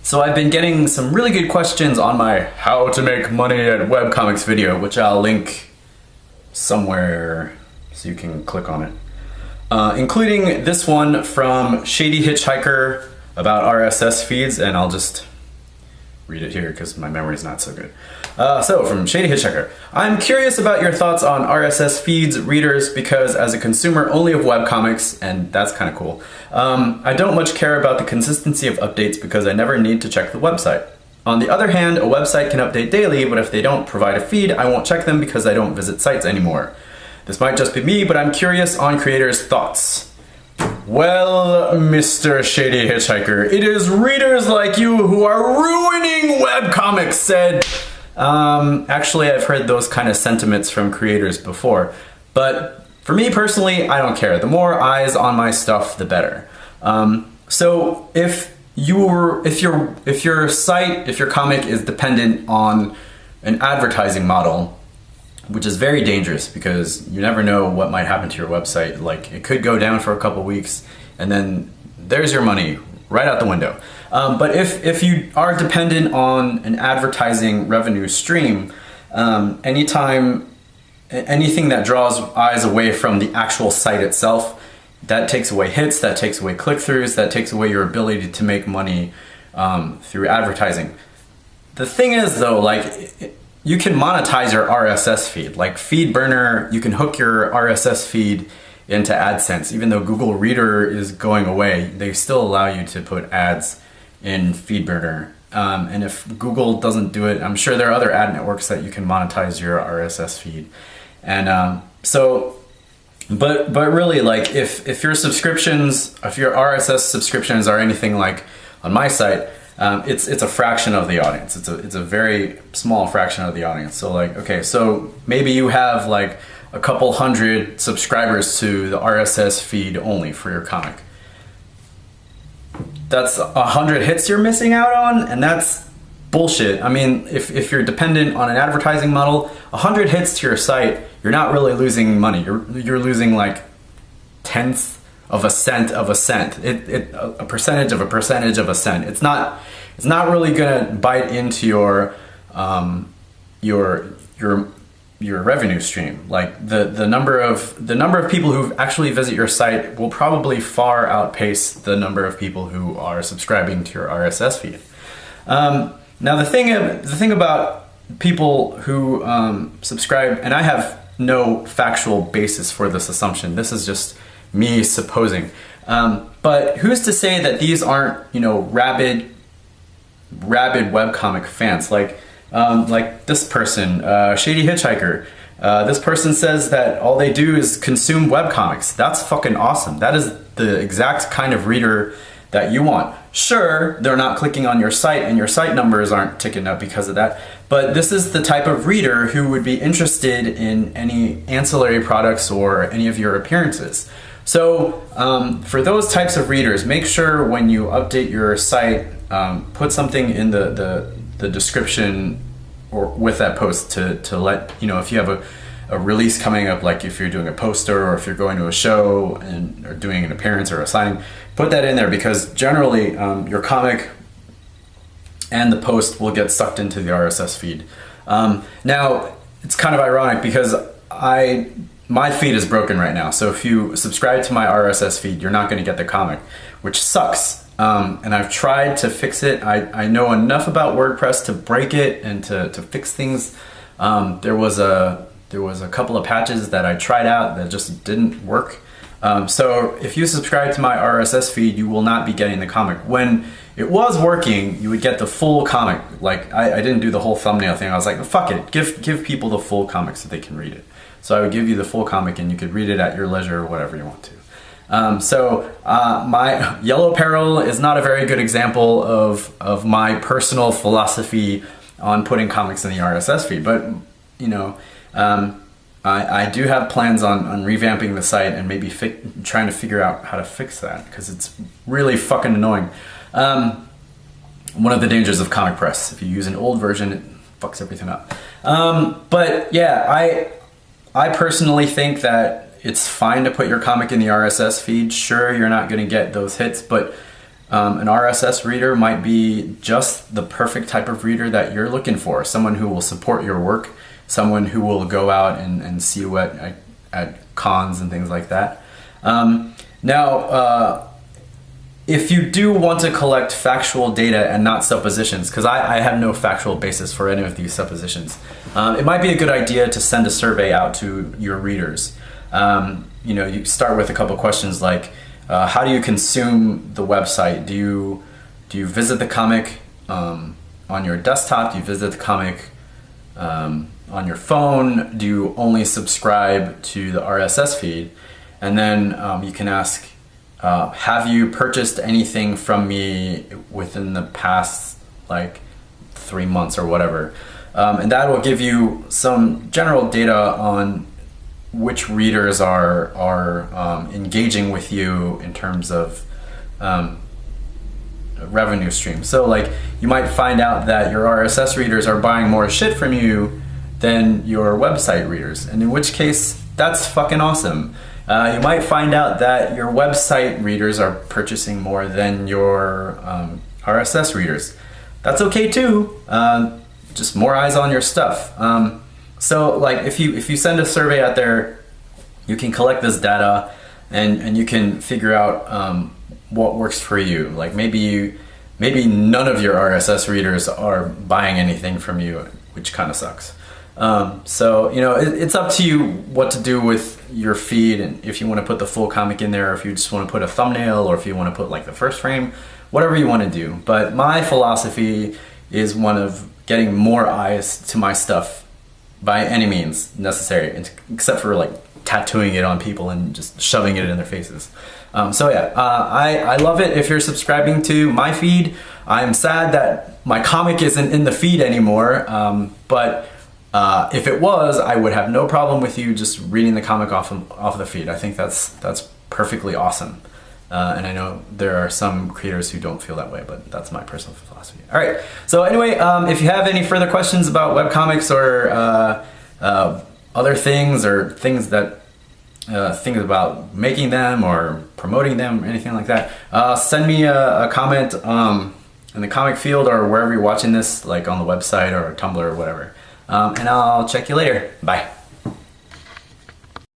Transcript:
So I've been getting some really good questions on my how to make money at webcomics video, which I'll link somewhere so you can click on it. Including this one from Shady Hitchhiker about RSS feeds, and I'll just read it here because my memory's not so good. So from Shady Hitchhiker, I'm curious about your thoughts on RSS feeds readers because as a consumer only of webcomics, and that's kind of cool, I don't much care about the consistency of updates because I never need to check the website. On the other hand, a website can update daily, but if they don't provide a feed, I won't check them because I don't visit sites anymore. This might just be me, but I'm curious on creators' thoughts. Well, Mr. Shady Hitchhiker, it is readers like you who are ruining webcomics, said. Actually, I've heard those kind of sentiments from creators before, but for me personally, I don't care. The more eyes on my stuff, the better. So if your site, if your comic is dependent on an advertising model, which is very dangerous because you never know what might happen to your website. Like, it could go down for a couple weeks and then there's your money right out the window. But if you are dependent on an advertising revenue stream, anything that draws eyes away from the actual site itself, that takes away hits, that takes away click-throughs, that takes away your ability to make money through advertising. The thing is though, like, you can monetize your RSS feed. Like FeedBurner, you can hook your RSS feed into AdSense. Even though Google Reader is going away, they still allow you to put ads in FeedBurner. And if Google doesn't do it, I'm sure there are other ad networks that you can monetize your RSS feed. And but really, like, if your subscriptions, if your RSS subscriptions are anything like on my site, it's a fraction of the audience. It's a very small fraction of the audience. So like, okay, so maybe you have like a couple hundred subscribers to the RSS feed only for your comic. That's 100 hits you're missing out on, and that's bullshit. I mean, if you're dependent on an advertising model, 100 hits to your site, you're not really losing money. You're losing like tenths of a cent of a cent. A percentage of a percentage of a cent. It's not really gonna bite into your revenue stream. Like the number of people who actually visit your site will probably far outpace the number of people who are subscribing to your RSS feed. Now the thing about people who subscribe, and I have no factual basis for this assumption. This is just me supposing. But who's to say that these aren't, rabid webcomic fans? Like this person, Shady Hitchhiker. This person says that all they do is consume webcomics. That's fucking awesome. That is the exact kind of reader that you want. Sure, they're not clicking on your site and your site numbers aren't ticking up because of that, but this is the type of reader who would be interested in any ancillary products or any of your appearances. So for those types of readers, make sure when you update your site, put something in the description or with that post to let, if you have a release coming up, like if you're doing a poster or if you're going to a show or doing an appearance or a signing, put that in there because generally your comic and the post will get sucked into the RSS feed. Now, it's kind of ironic because my feed is broken right now, so if you subscribe to my RSS feed, you're not going to get the comic, which sucks. And I've tried to fix it. I know enough about WordPress to break it and to fix things. There was a couple of patches that I tried out that just didn't work. So if you subscribe to my RSS feed, you will not be getting the comic. When it was working, you would get the full comic. Like I didn't do the whole thumbnail thing. I was like, fuck it, give people the full comic so they can read it. So I would give you the full comic and you could read it at your leisure or whatever you want to. My Yellow Peril is not a very good example of my personal philosophy on putting comics in the RSS feed, but I do have plans on revamping the site and maybe trying to figure out how to fix that because it's really fucking annoying. One of the dangers of Comic Press, if you use an old version, it fucks everything up. But yeah, I personally think that it's fine to put your comic in the RSS feed. Sure, you're not going to get those hits, but An RSS reader might be just the perfect type of reader that you're looking for. Someone who will support your work, someone who will go out and see you at cons and things like that. If you do want to collect factual data and not suppositions, because I have no factual basis for any of these suppositions, it might be a good idea to send a survey out to your readers. You start with a couple questions like, how do you consume the website? Do you visit the comic on your desktop? Do you visit the comic on your phone? Do you only subscribe to the RSS feed? And then you can ask, have you purchased anything from me within the past 3 months or whatever? And that will give you some general data on which readers are engaging with you in terms of revenue stream. So you might find out that your RSS readers are buying more shit from you than your website readers, and in which case that's fucking awesome. You might find out that your website readers are purchasing more than your RSS readers. That's okay too. Just more eyes on your stuff. So if you send a survey out there, you can collect this data and you can figure out what works for you. Maybe none of your RSS readers are buying anything from you, which kind of sucks. It's up to you what to do with your feed, and if you want to put the full comic in there, or if you just want to put a thumbnail, or if you want to put the first frame, whatever you want to do. But my philosophy is one of getting more eyes to my stuff by any means necessary, except for tattooing it on people and just shoving it in their faces. I love it if you're subscribing to my feed. I'm sad that my comic isn't in the feed anymore, but if it was, I would have no problem with you just reading the comic off the feed. I think that's perfectly awesome. And I know there are some creators who don't feel that way, but that's my personal philosophy. All right. So anyway, if you have any further questions about webcomics or other things, or things about making them or promoting them, or anything like that, send me a comment in the comic field or wherever you're watching this, on the website or Tumblr or whatever. And I'll check you later. Bye.